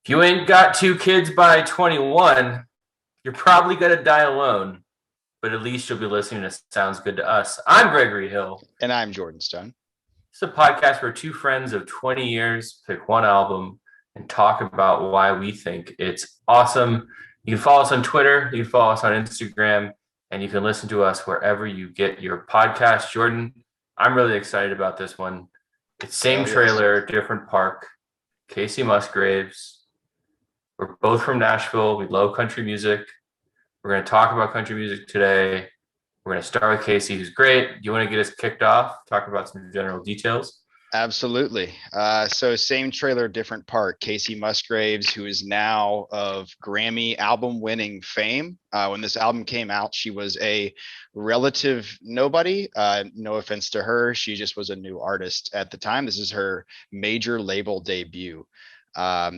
If you ain't got two kids by 21, you're probably going to die alone, but at least you'll be listening to Sounds Good to Us. I'm Gregory Hill. And I'm Jordan Stone. It's a podcast where two friends of 20 years pick one album and talk about why we think it's awesome. You can follow us on Twitter, you can follow us on Instagram, and you can listen to us wherever you get your podcast. Jordan, I'm really excited about this one. It's same trailer, different park. Kacey Musgraves. We're both from Nashville. We love country music. We're going to talk about country music today. We're going to start with Kacey, who's great. Do you want to get us kicked off? Talk about some general details. Absolutely. So same trailer, different park. Kacey Musgraves, who is now of Grammy album winning fame. When this album came out, she was a relative nobody. No offense to her. She just was a new artist at the time. This is her major label debut.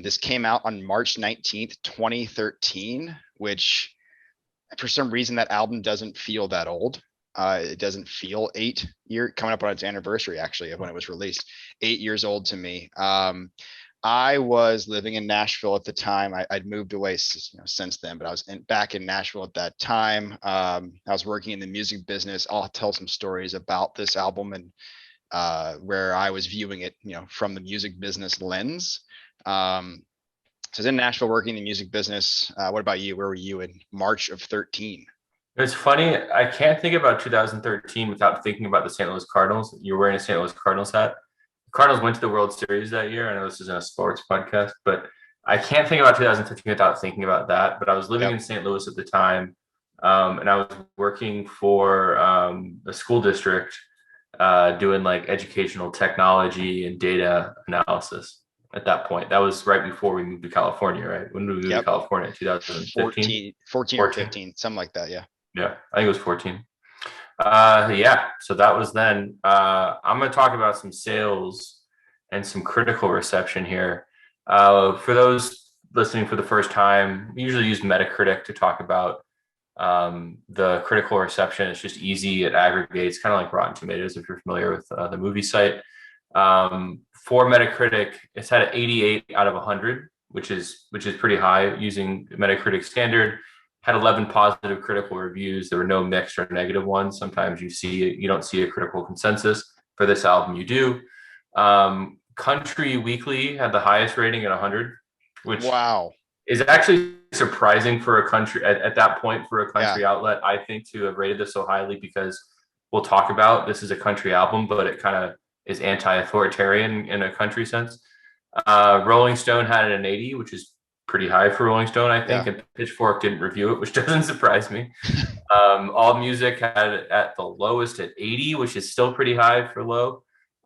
This came out on March 19th, 2013, which for some reason that album doesn't feel that old. It doesn't feel 8 years coming up on its anniversary, actually, of when it was released. 8 years old to me. I was living in Nashville at the time. I'd moved away since then, but I was back in Nashville at that time. I was working in the music business. I'll tell some stories about this album and where I was viewing it, from the music business lens. So I was in Nashville working in the music business. What about you? Where were you in March of 13? It's funny. I can't think about 2013 without thinking about the St. Louis Cardinals. You're wearing a St. Louis Cardinals hat. The Cardinals went to the World Series that year. I know this isn't a sports podcast, but I can't think about 2013 without thinking about that. But I was living in St. Louis at the time, and I was working for a school district doing like educational technology and data analysis at that point. That was right before we moved to California, right? When did we move to California? 2015? 14 or 15, something like that, yeah. Yeah, I think it was 14. So that was then. I'm going to talk about some sales and some critical reception here. For those listening for the first time, we usually use Metacritic to talk about the critical reception. It's just easy. It aggregates, kind of like Rotten Tomatoes, if you're familiar with the movie site. For Metacritic, it's had an 88 out of 100, which is pretty high using Metacritic standard. Had 11 positive critical reviews. There were no mixed or negative ones. Sometimes you don't see a critical consensus. For this album, you do. Country Weekly had the highest rating at 100, which is actually surprising for a country at that point for a country outlet, I think, to have rated this so highly, because we'll talk about this is a country album, but it kind of is anti-authoritarian in a country sense. Rolling Stone had it an 80, which is pretty high for Rolling Stone, I think, and Pitchfork didn't review it, which doesn't surprise me. All Music had it at the lowest at 80, which is still pretty high for low.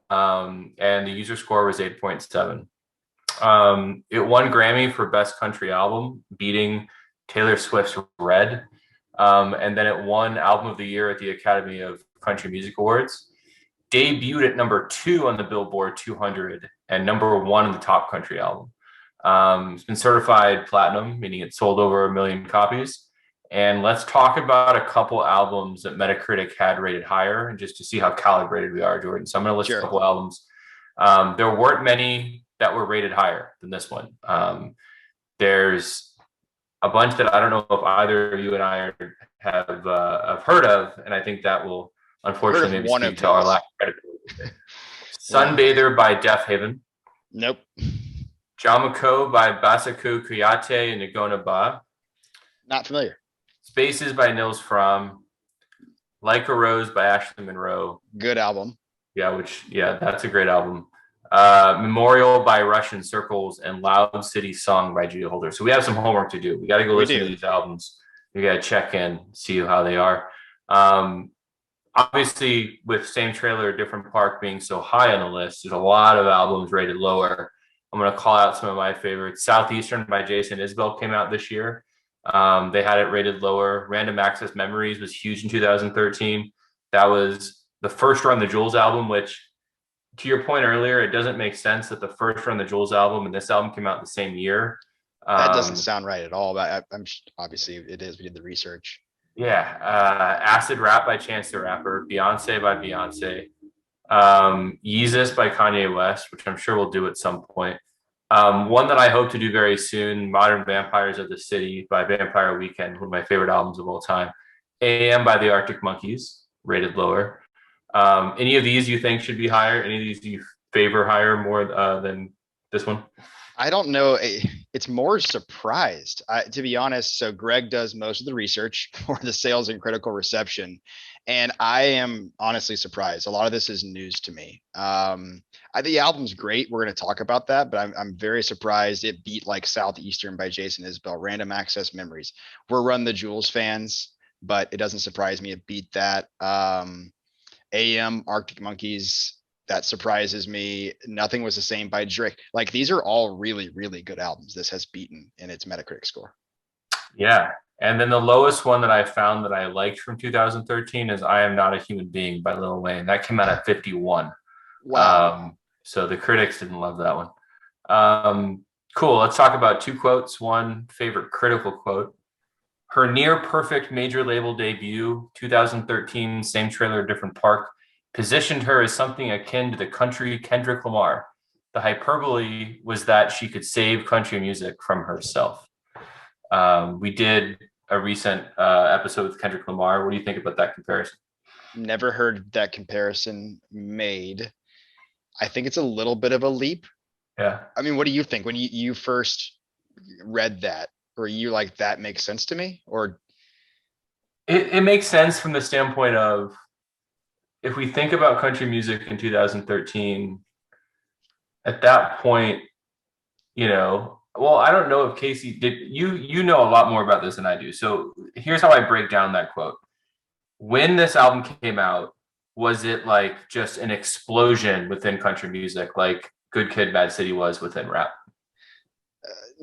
And the user score was 8.7. It won Grammy for Best Country Album, beating Taylor Swift's Red. And then it won Album of the Year at the Academy of Country Music Awards. Debuted at number 2 on the Billboard 200 and number 1 in the top country album. It's been certified platinum, meaning it sold over 1 million copies. And let's talk about a couple albums that Metacritic had rated higher, and just to see how calibrated we are, Jordan. So I'm going to list a couple albums. There weren't many that were rated higher than this one. There's a bunch that I don't know if either you and I have heard of, and I think that will unfortunately maybe speak to our lack of credibility. Sunbather by Def Haven. Nope. Jamako by Basaku Kuyate and Nagona Ba. Not familiar. Spaces by Nils Fromm. Like a Rose by Ashley Monroe. Good album. That's a great album. Memorial by Russian Circles and Loud City Song by Julia Holder. So we have some homework to do. We got to go listen to these albums. We got to check in, see how they are. Obviously, with same trailer, different park being so high on the list, there's a lot of albums rated lower. I'm going to call out some of my favorites. Southeastern by Jason Isbell came out this year. They had it rated lower. Random Access Memories was huge in 2013. That was the first Run the Jewels album, which, to your point earlier, it doesn't make sense that the first Run the Jewels album and this album came out the same year. That doesn't sound right at all, but I'm obviously it is. We did the research. Yeah. Acid Rap by Chance the Rapper. Beyonce by Beyonce. Yeezus by Kanye West, which I'm sure we'll do at some point. One that I hope to do very soon, Modern Vampires of the City by Vampire Weekend, one of my favorite albums of all time. AM by the Arctic Monkeys, rated lower. Any of these you think should be higher? Any of these you favor higher more than this one? I don't know. It's more surprised, to be honest. So Greg does most of the research for the sales and critical reception, and I am honestly surprised. A lot of this is news to me. I think the album's great. We're going to talk about that, but I'm very surprised it beat like Southeastern by Jason Isbell, Random Access Memories. We're Run the Jewels fans, but it doesn't surprise me it beat that. AM, Arctic Monkeys, that surprises me. Nothing Was the Same by Drake. Like these are all really, really good albums. This has beaten in its Metacritic score. Yeah. And then the lowest one that I found that I liked from 2013 is I Am Not a Human Being by Lil Wayne. That came out at 51. Wow. So the critics didn't love that one. Cool. Let's talk about two quotes. One favorite critical quote. Her near perfect major label debut, 2013, same trailer, different park, positioned her as something akin to the country Kendrick Lamar. The hyperbole was that she could save country music from herself. We did a recent episode with Kendrick Lamar. What do you think about that comparison? Never heard that comparison made. I think it's a little bit of a leap. Yeah. I mean, what do you think when you first read that? Or you like that makes sense to me? Or It makes sense from the standpoint of if we think about country music in 2013, at that point, well, I don't know if Kacey did you know a lot more about this than I do. So here's how I break down that quote. When this album came out, was it like just an explosion within country music, like Good Kid, Bad City was within rap?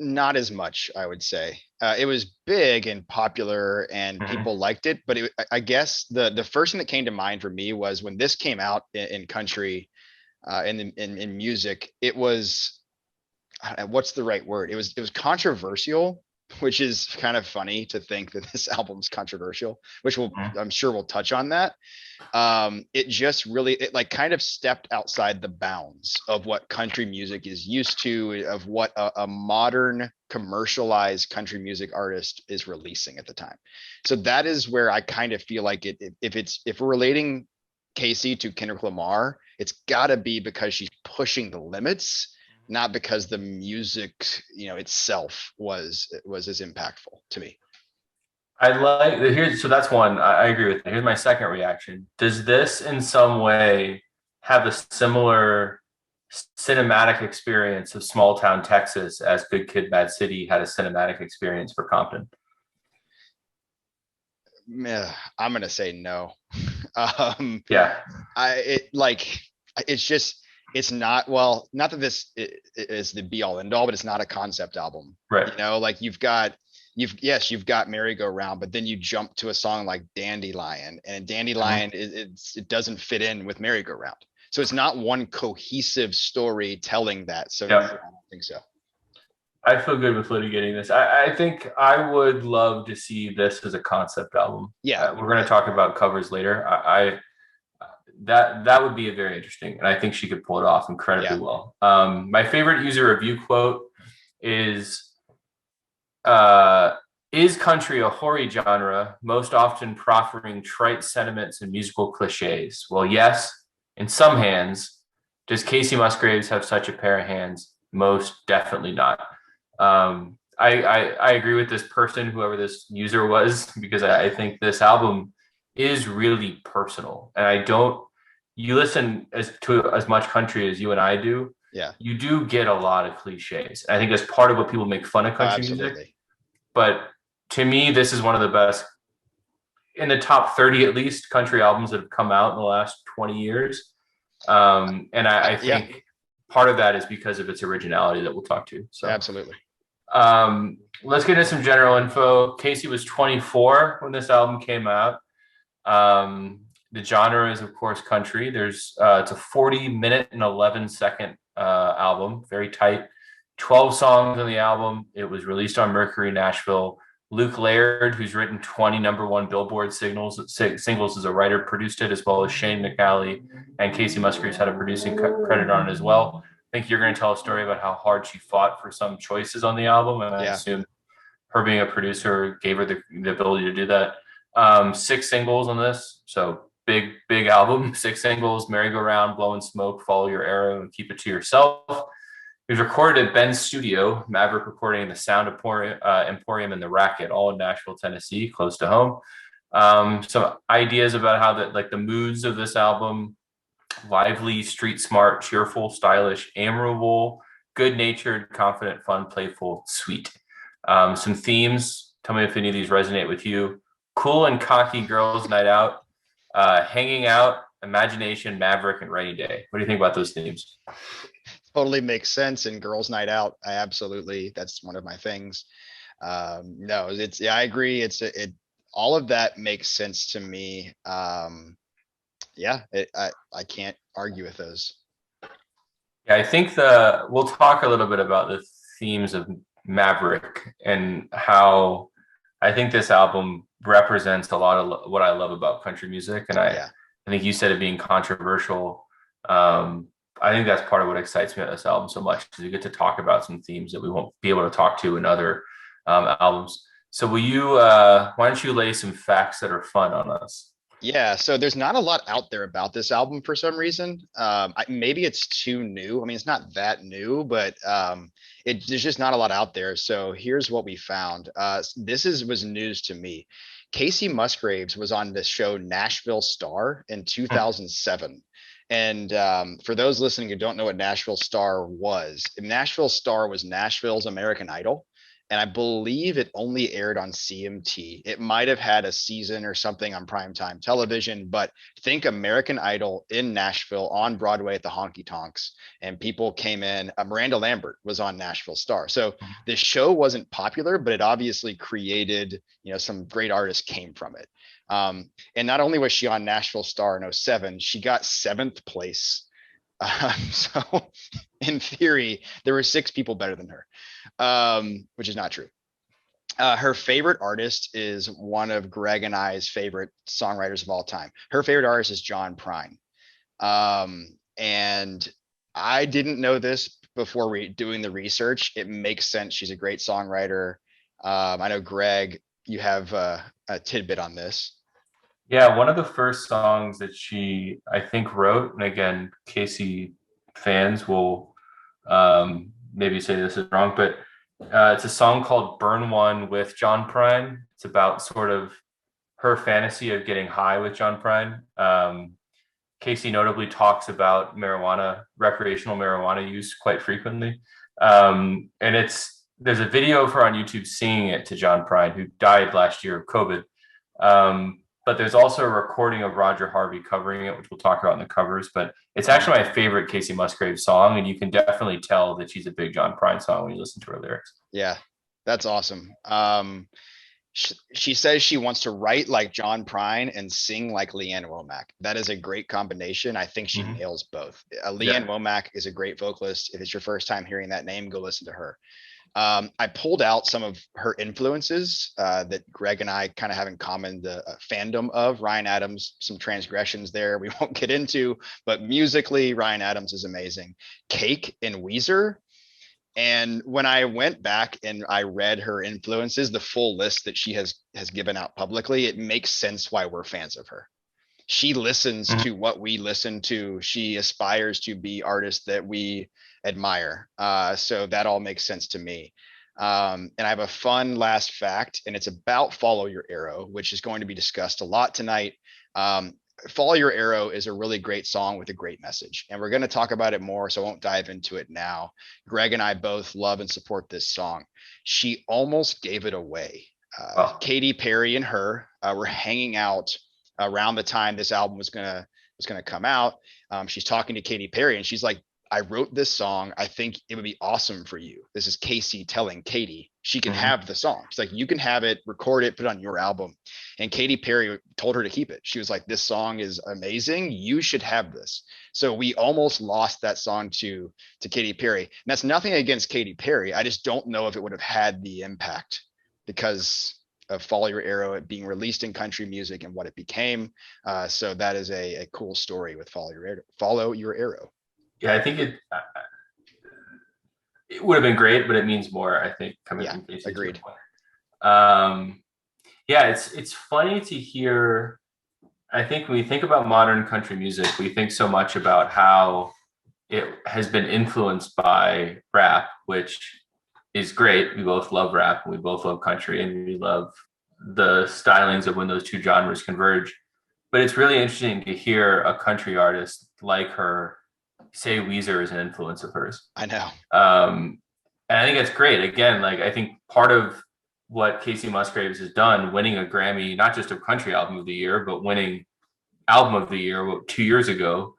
not as much, I would say. It was big and popular, and Mm-hmm. people liked it. But I guess the first thing that came to mind for me was when this came out in country, in music. It was what's the right word? It was controversial, which is kind of funny to think that this album's controversial, which I'm sure we'll touch on that. It just really it like kind of stepped outside the bounds of what country music is used to, of what a modern commercialized country music artist is releasing at the time. So that is where I kind of feel like if we're relating Kacey to Kendrick Lamar, it's got to be because she's pushing the limits, not because the music, itself was as impactful to me. I like here's so that's one. I agree with that. Here's my second reaction. Does this in some way have a similar cinematic experience of small town Texas as Good Kid, Bad City had a cinematic experience for Compton? I'm gonna say no. Yeah, It's just it's not well, not that this is the be all end all, but it's not a concept album. right. Like you've got merry-go-round, but then you jump to a song like Dandelion, and Dandelion it doesn't fit in with merry-go-round. So it's not one cohesive story telling that. So no, I don't think so. I feel good with litigating this. I think I would love to see this as a concept album. Yeah, we're going to talk about covers later. That would be a very interesting, and I think she could pull it off incredibly well. My favorite user review quote is country a hoary genre, most often proffering trite sentiments and musical cliches? Well, yes, in some hands. Does Kacey Musgraves have such a pair of hands? Most definitely not. I agree with this person, whoever this user was, because I think this album is really personal, and you listen to as much country as you and I do. Yeah, you do get a lot of cliches. I think that's part of what people make fun of country music. But to me, this is one of the best in the top 30, at least, country albums that have come out in the last 20 years. And I think part of that is because of its originality that we'll talk to. So absolutely. Let's get into some general info. Kacey was 24 when this album came out. The genre is, of course, country. It's a 40-minute and 11-second album, very tight. 12 songs on the album. It was released on Mercury Nashville. Luke Laird, who's written 20 number one Billboard singles as a writer, produced it, as well as Shane McAuley and Kacey Musgraves had a producing credit on it as well. think you're going to tell a story about how hard she fought for some choices on the album, and I Yeah. assume her being a producer gave her the ability to do that. Six singles on this, so big album. Six singles: "Merry Go Round," "Blowing Smoke," "Follow Your Arrow," and "Keep It to Yourself." It was recorded at Ben's studio, Maverick Recording in the Sound Emporium in the Racket, all in Nashville, Tennessee, close to home. Some ideas about how the moods of this album: lively, street smart, cheerful, stylish, amiable, good natured, confident, fun, playful, sweet. Some themes. Tell me if any of these resonate with you. Cool and cocky girls' night out, hanging out, imagination, Maverick, and rainy day. What do you think about those themes? Totally makes sense. And girls' night out, I absolutely, that's one of my things. No, it's, yeah, I agree. All of that makes sense to me. Yeah, I can't argue with those. Yeah, I think we'll talk a little bit about the themes of Maverick and how I think this album represents a lot of what I love about country music. And Yeah. I think you said it being controversial. Um, I think that's part of what excites me about this album so much is you get to talk about some themes that we won't be able to talk to in other albums. So why don't you lay some facts that are fun on us? Yeah, so there's not a lot out there about this album for some reason. Maybe it's too new. I mean, it's not that new, but there's just not a lot out there. So here's what we found. Was news to me. Kacey Musgraves was on the show Nashville Star in 2007. And for those listening who don't know what Nashville Star was, Nashville Star was Nashville's American Idol, and I believe it only aired on CMT. It might have had a season or something on primetime television, but think American Idol in Nashville on Broadway at the Honky Tonks, and people came in. Miranda Lambert was on Nashville Star. So this show wasn't popular, but it obviously created, some great artists came from it. And not only was she on Nashville Star in '07, she got seventh place. So in theory, there were six people better than her, which is not true. Her favorite artist is one of Greg and I's favorite songwriters of all time. Her favorite artist is John Prine. And I didn't know this before doing the research. It makes sense. She's a great songwriter. I know, Greg, you have a tidbit on this. Yeah, one of the first songs that she, I think, wrote, and again, Kacey fans will maybe say this is wrong, but it's a song called Burn One with John Prine. It's about sort of her fantasy of getting high with John Prine. Kacey notably talks about recreational marijuana use quite frequently. And there's a video of her on YouTube singing it to John Prine, who died last year of COVID. But there's also a recording of Roger Harvey covering it, which we'll talk about in the covers. But it's actually my favorite Kacey Musgraves song, and you can definitely tell that she's a big John Prine song when you listen to her lyrics. Yeah, that's awesome. She says she wants to write like John Prine and sing like Leanne Womack. That is a great combination. I think she nails both. Leanne Womack is a great vocalist. If it's your first time hearing that name, go listen to her. I pulled out some of her influences that Greg and I kind of have in common, the fandom of Ryan Adams, some transgressions there we won't get into, but musically, Ryan Adams is amazing. Cake and Weezer. And when I went back and I read her influences, the full list that she has given out publicly, it makes sense why we're fans of her. She listens to what we listen to. She aspires to be artists that we admire. So that all makes sense to me. And I have a fun last fact, and it's about Follow Your Arrow, which is going to be discussed a lot tonight. Follow Your Arrow is a really great song with a great message, and we're going to talk about it more, so I won't dive into it now. Greg and I both love and support this song. She almost gave it away. Katy Perry and her were hanging out around the time this album was gonna come out. She's talking to Katy Perry, and she's like, I wrote this song. I think it would be awesome for you. This is Kacey telling Katy she can have the song. She's like, you can have it, record it, put it on your album. And Katy Perry told her to keep it. She was like, this song is amazing. You should have this. So we almost lost that song to Katy Perry. And that's nothing against Katy Perry. I just don't know if it would have had the impact because of Follow Your Arrow, it being released in country music and what it became. So that is a cool story with Follow Your Arrow. Yeah, I think it would have been great, but it means more, I think, coming Yeah, from Kacey to your agreed. point. Yeah, it's funny to hear. I think when we think about modern country music, we think so much about how it has been influenced by rap, which is great. We both love rap, and we both love country, and we love the stylings of when those two genres converge. But it's really interesting to hear a country artist like her say Weezer is an influence of hers. I know. Um, and I think that's great. Again, like I think part of what Kacey Musgraves has done, winning a Grammy, not just of Country Album of the Year, but winning Album of the Year 2 years ago,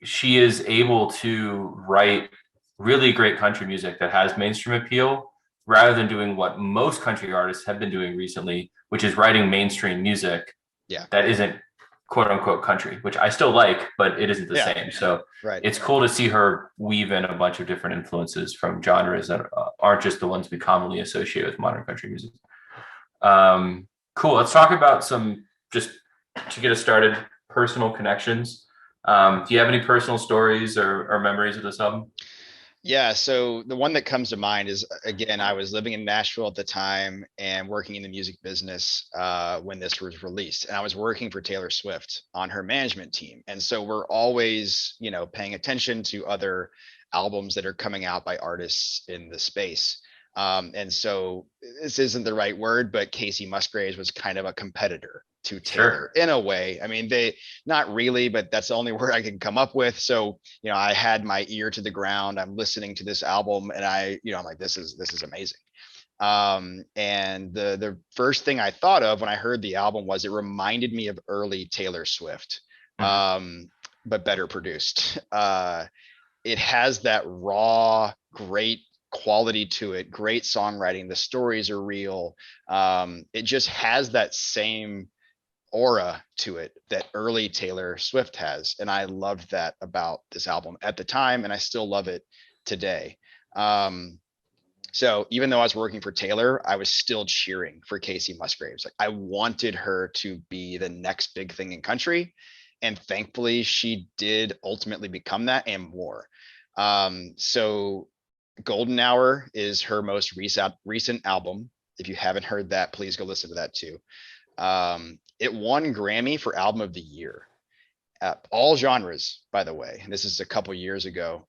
she is able to write really great country music that has mainstream appeal rather than doing what most country artists have been doing recently, which is writing mainstream music Yeah. that isn't quote unquote country, which I still like, but it isn't the Yeah. same. So Right. it's cool to see her weave in a bunch of different influences from genres that aren't just the ones we commonly associate with modern country music. Cool. Let's talk about some, just to get us started, personal connections. Do you have any personal stories or memories of this album? Yeah, so the one that comes to mind is again, I was living in Nashville at the time and working in the music business when this was released. And I was working for Taylor Swift on her management team. And so we're always, paying attention to other albums that are coming out by artists in the space. And so this isn't the right word, but Kacey Musgraves was kind of a competitor to Taylor Sure. in a way. I mean, they not really, but that's the only word I can come up with. So, I had my ear to the ground. I'm listening to this album and I'm like, this is amazing. And the first thing I thought of when I heard the album was it reminded me of early Taylor Swift, Mhm. but better produced. It has that raw, great quality to it, great songwriting. The stories are real. It just has that same aura to it that early Taylor Swift has. And I loved that about this album at the time, and I still love it today. So even though I was working for Taylor, I was still cheering for Kacey Musgraves. Like I wanted her to be the next big thing in country. And thankfully she did ultimately become that and more. So Golden Hour is her most recent album. If you haven't heard that, please go listen to that too. It won Grammy for Album of the Year. All genres, by the way. And this is a couple years ago.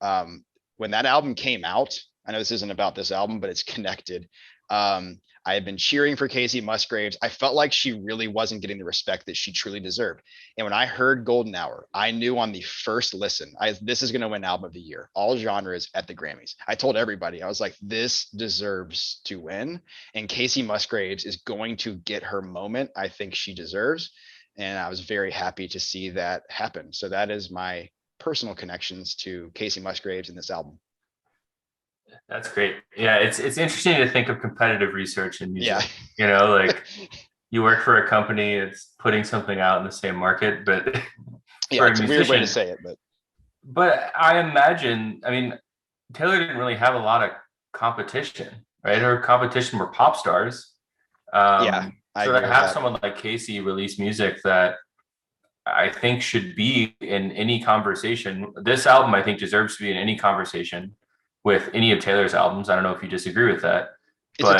When that album came out, I know this isn't about this album, but it's connected. I had been cheering for Kacey Musgraves. I felt like she really wasn't getting the respect that she truly deserved. And when I heard Golden Hour, I knew on the first listen, this is going to win Album of the Year, all genres at the Grammys. I told everybody, I was like, this deserves to win. And Kacey Musgraves is going to get her moment I think she deserves. And I was very happy to see that happen. So that is my personal connections to Kacey Musgraves in this album. That's great. Yeah, it's interesting to think of competitive research in Yeah. music. Like you work for a company, it's putting something out in the same market, but Yeah, for a it's a weird way to musician, say it, but but I imagine, I mean, Taylor didn't really have a lot of competition, right? Her competition were pop stars. yeah, I So agree to with have that. someone like Kacey release music that I think should be in any conversation, this album I think deserves to be in any conversation with any of Taylor's albums. I don't know if you disagree with that, It's a but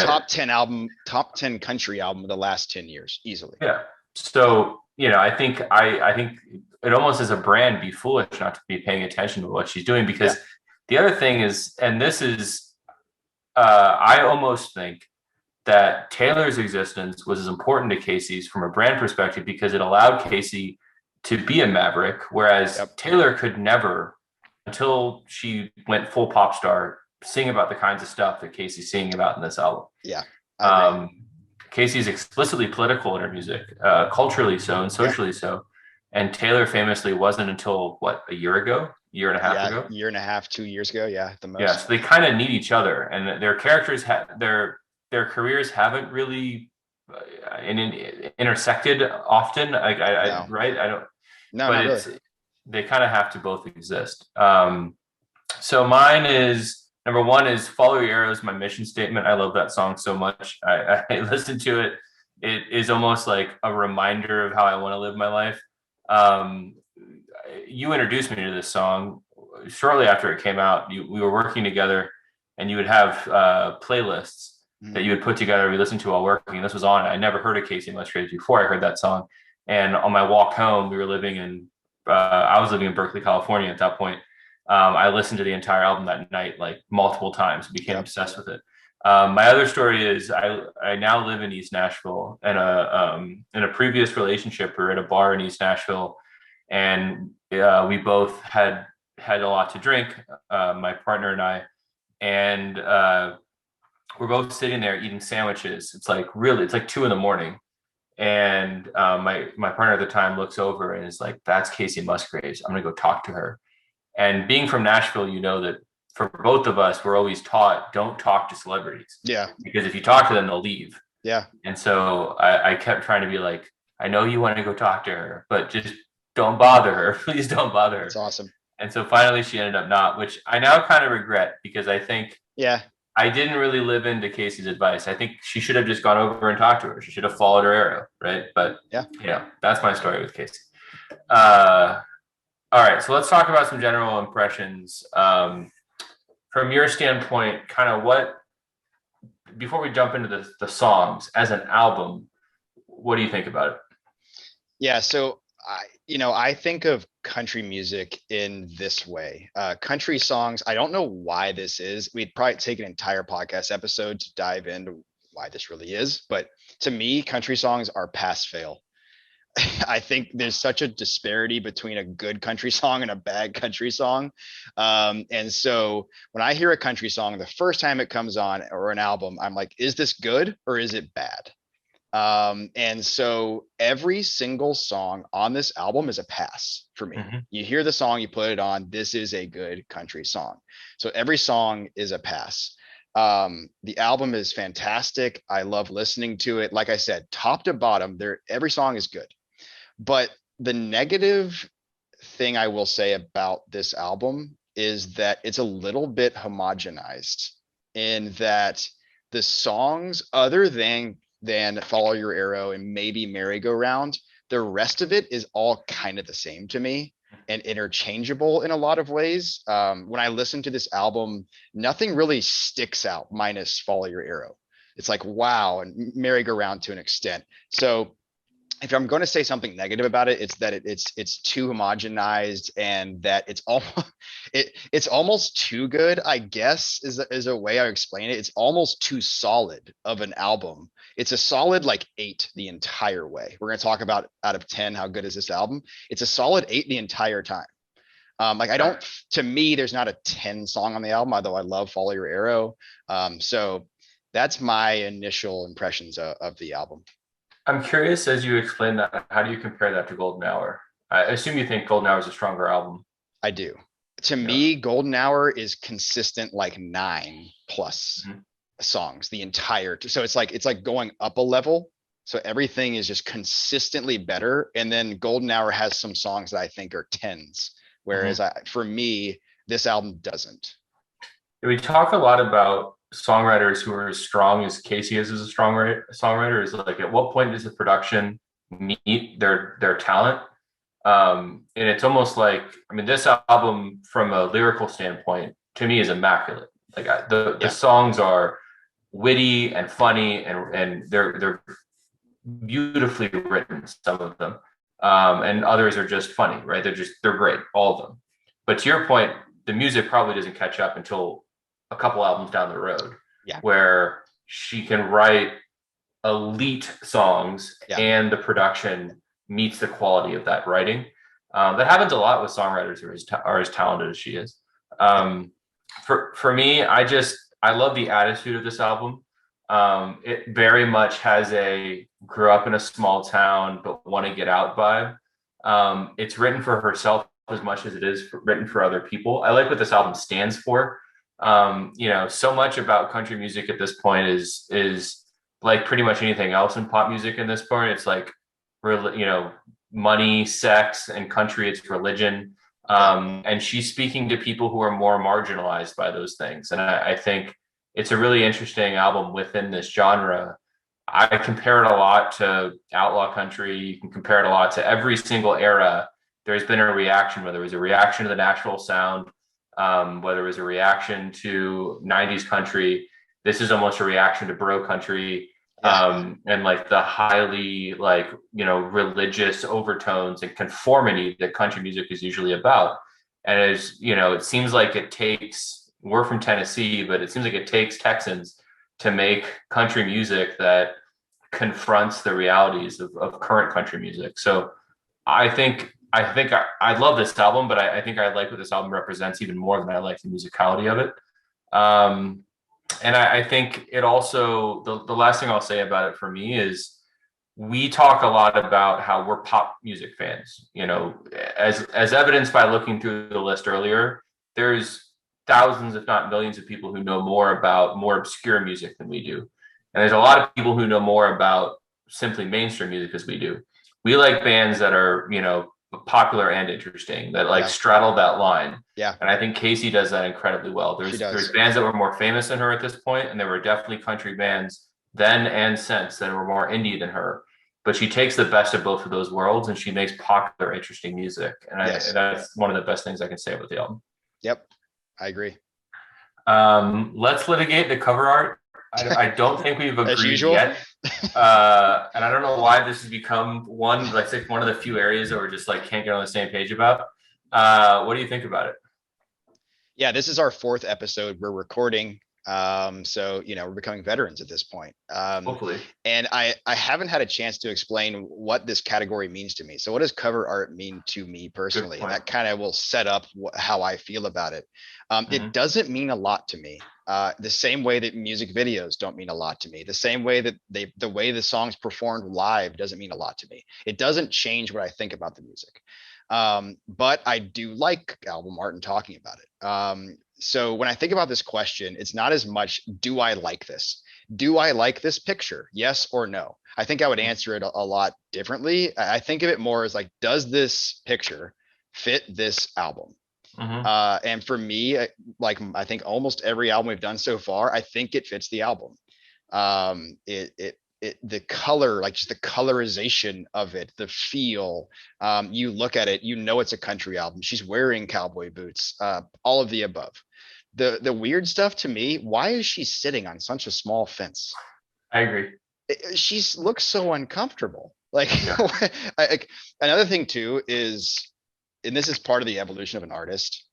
top 10 country album of the last 10 years, easily. yeah. So I think it almost as a brand be foolish not to be paying attention to what she's doing Yeah. because the other thing is, and this is, I almost think that Taylor's existence was as important to Kacey's from a brand perspective because it allowed Kacey to be a maverick, whereas Yep. Taylor could never, until she went full pop star, sing about the kinds of stuff that Kacey's singing about in this album. Yeah, I agree. Um, Kacey's explicitly political in her music, culturally so and Yeah. socially so. And Taylor famously wasn't until what, a year ago, year and a half Yeah. ago. Year and a half, 2 years ago. Yeah. The Yeah, most. so they kind of need each other, and their characters their careers haven't really intersected often. No, Right? I don't, no, but not really. it's they kind of have to both exist. So mine is number one is "Follow Your Arrows," my mission statement. I love that song so much. I listen to it. It is almost like a reminder of how I want to live my life. Um, you introduced me to this song shortly after it came out, we were working together, and you would have playlists that you would put together. We listened to while working. And this was on. I never heard of Kacey Musgraves before I heard that song. And on my walk home, we were living in. I was living in Berkeley, California at that point. I listened to the entire album that night, like multiple times. Became obsessed with it. My other story is I now live in East Nashville, and in a previous relationship, we were at a bar in East Nashville, and we both had a lot to drink, my partner and I, and we're both sitting there eating sandwiches. It's like 2 a.m, and my partner at the time looks over and is like, "That's Kacey Musgraves. I'm gonna go talk to her." And being from Nashville, you know that for both of us, we're always taught, don't talk to celebrities. Yeah. Because if you talk to them, they'll leave. Yeah. And so I kept trying to be like, I know you want to go talk to her, but just don't bother her. Please don't bother her. That's awesome. And so finally she ended up not, which I now kind of regret, because I think I didn't really live into Kacey's advice. I think she should have just gone over and talked to her. She should have followed her arrow, right? But that's my story with Kacey. All right, so let's talk about some general impressions. From your standpoint, kind of before we jump into the songs as an album, what do you think about it? Yeah, so I think of country music in this way. Country songs, I don't know why this is. We'd probably take an entire podcast episode to dive into why this really is. But to me, country songs are pass fail. I think there's such a disparity between a good country song and a bad country song. And so when I hear a country song, the first time it comes on, or an album, I'm like, is this good or is it bad? And so every single song on this album is a pass for me. Mm-hmm. You hear the song, you put it on, this is a good country song. So every song is a pass. The album is fantastic. I love listening to it. Like I said, top to bottom, every song is good. But the negative thing I will say about this album is that it's a little bit homogenized, in that the songs, other than Follow Your Arrow and maybe Merry Go Round, the rest of it is all kind of the same to me and interchangeable in a lot of ways. When I listen to this album, nothing really sticks out minus Follow Your Arrow. It's like, wow, and Merry Go Round to an extent. So if I'm going to say something negative about it, it's that it's too homogenized, and that it's almost too good, I guess, is a way I explain it. It's almost too solid of an album. It's a solid like 8 the entire way. We're going to talk about out of 10 how good is this album. It's a solid 8 the entire time. To me, there's not a 10 song on the album, although I love Follow Your Arrow. So that's my initial impressions of the album. I'm curious, as you explain that, how do you compare that to Golden Hour? I assume you think Golden Hour is a stronger album. I do. To me, Golden Hour is consistent, like 9+ songs the entire. So it's like going up a level. So everything is just consistently better. And then Golden Hour has some songs that I think are 10s, whereas for me, this album doesn't. We talk a lot about songwriters who are as strong as Kacey is as a songwriter. Is like, at what point does the production meet their talent? And it's almost like, I mean, this album from a lyrical standpoint to me is immaculate. Like the songs are witty and funny, and they're beautifully written, some of them, and others are just funny, right? They're great, all of them. But to your point, the music probably doesn't catch up until a couple albums down the road, where she can write elite songs and the production meets the quality of that writing. That happens a lot with songwriters who are as talented as she is. For me, I love the attitude of this album. It very much has a grew up in a small town but want to get out vibe. It's written for herself as much as it is written for other people. I like what this album stands for. So much about country music at this point is like pretty much anything else in pop music in this point. It's like, money, sex, and country, it's religion. And she's speaking to people who are more marginalized by those things. And I think it's a really interesting album within this genre. I compare it a lot to outlaw country. You can compare it a lot to every single era. There's been a reaction, whether it was a reaction to the Nashville sound, whether it was a reaction to 90s country. This is almost a reaction to bro country, Yeah. and like the highly like, religious overtones and conformity that country music is usually about. And as it seems like we're from Tennessee, but it seems like it takes Texans to make country music that confronts the realities of current country music. So I love this album, but I think I like what this album represents even more than I like the musicality of it. And I think it also, the last thing I'll say about it for me is we talk a lot about how we're pop music fans, as evidenced by looking through the list earlier. There's thousands, if not millions, of people who know more about more obscure music than we do. And there's a lot of people who know more about simply mainstream music as we do. We like bands that are, popular and interesting, that like Yeah. straddle that line. Yeah. And I think Kacey does that incredibly well. She There's does. bands that were more famous than her at this point, and there were definitely country bands then and since that were more indie than her. But she takes the best of both of those worlds and she makes popular, interesting music. And Yes. that's one of the best things I can say about the album. Yep. I agree. Let's litigate the cover art. I don't think we've As agreed usual. yet. And I don't know why this has become one of the few areas that we're just like can't get on the same page about. What do you think about it? Yeah, this is our fourth episode we're recording. So we're becoming veterans at this point. Hopefully. And I haven't had a chance to explain what this category means to me. So what does cover art mean to me personally? And that kind of will set up how I feel about it. It doesn't mean a lot to me. The same way that music videos don't mean a lot to me. The same way that the way the songs performed live doesn't mean a lot to me. It doesn't change what I think about the music. But I do like album art and talking about it. So when I think about this question, it's not as much, do I like this? Do I like this picture? Yes or no? I think I would answer it a lot differently. I think of it more as like, does this picture fit this album? And for me, like I think almost every album we've done so far, I think it fits the album. The color, like just the colorization of it, the feel, you look at it, it's a country album. She's wearing cowboy boots, all of the above. The weird stuff to me, why is she sitting on such a small fence? I agree. She looks so uncomfortable. Like, yeah. Another thing too is, and this is part of the evolution of an artist,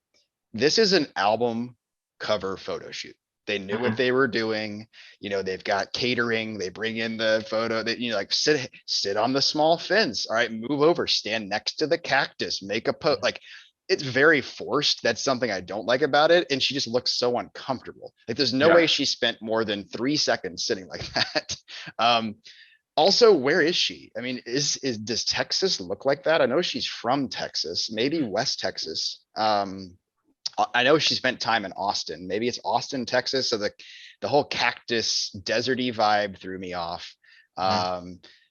this is an album cover photo shoot. They knew what they were doing. They've got catering. They bring in the photo that, like sit on the small fence. All right, move over, stand next to the cactus, make a post. Like, it's very forced. That's something I don't like about it. And she just looks so uncomfortable. Like, there's no way she spent more than 3 seconds sitting like that. Also, where is she? I mean, does Texas look like that? I know she's from Texas, maybe West Texas. I know she spent time in Austin. Maybe it's Austin, Texas. So the whole cactus deserty vibe threw me off.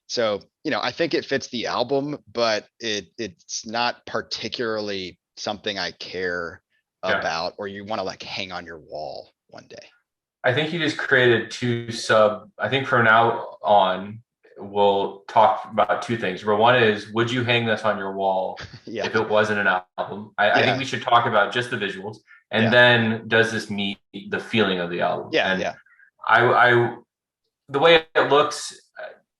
So, I think it fits the album, but it's not particularly something I care about, or you want to like hang on your wall one day. I think you just created I think from now on, we'll talk about two things. One is, would you hang this on your wall if it wasn't an album? I think we should talk about just the visuals. And then, does this meet the feeling of the album? The way it looks,